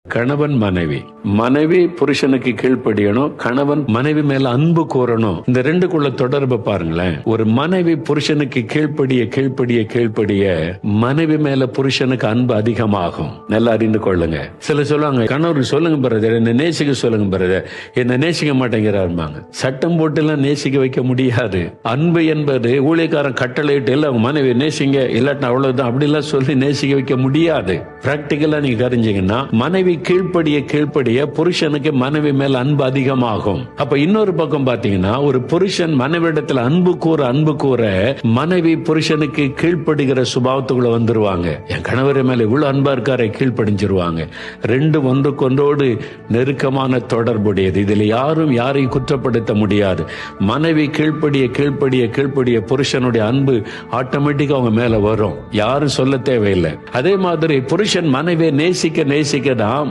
கணவன் மனைவி, மனைவி புருஷனுக்கு கீழ்ப்படியணும், கணவன் மனைவி மேல அன்பு கூறணும். இந்த ரெண்டுக்குள்ள தொடர்பு பாருங்களேன். ஒரு மனைவி புருஷனுக்கு கீழ்ப்படிய கீழ்ப்படிய கீழ்ப்படிய மனைவி மேல புருஷனுக்கு அன்பு அதிகமாகும். நல்லா அறிந்து கொள்ளுங்க. சில சொல்லுவாங்க, கணவர் சொல்லுங்க பிரதர், என்ன நேசிக்க சொல்லுங்க பிரதர், என்ன நேசிக்க மாட்டேங்கிறாருமாங்க. சட்டம் போட்டு எல்லாம் நேசிக்க வைக்க முடியாது. அன்பு என்பது ஊழியக்காரன் கட்டளையிட்டு இல்ல அவங்க மனைவி நேசிங்க இல்லாட்டினா அவ்வளவுதான் அப்படி எல்லாம் சொல்லி நேசிக்க வைக்க முடியாது. பிராக்டிக்கலா நீங்க அறிஞ்சீங்கன்னா மனைவி கீழ்ப்படிய கீழ்ப்படிய புருஷனுக்கு மனைவி மேல் அன்பு அதிகமாகும். அப்ப இன்னொரு பக்கம் பாத்தீங்கன்னா, ஒரு புருஷன் மனைவிடத்துல அன்பு கூற மனைவி புருஷனுக்கு கீழ்ப்படுகிற சுபாவத்துக்குள்ள வந்துருவாங்க. என் கணவர் மேல இவ்வளவு அன்பா இருக்காரு, கீழ்ப்படிஞ்சிருவாங்க. ரெண்டு ஒன்றுக்கொன்றோடு நெருக்கமான தொடர்புடையது. இதுல யாரும் யாரையும் குற்றப்படுத்த முடியாது. மனைவி கீழ்ப்படிய கீழ்ப்படிய கீழ்ப்படிய புருஷனுடைய அன்பு ஆட்டோமேட்டிக்கா அவங்க மேல வரும். யாரும் சொல்ல தேவையில்லை. அதே மாதிரி புருஷன் மனைவியை நேசிக்க நேசிக்க தான்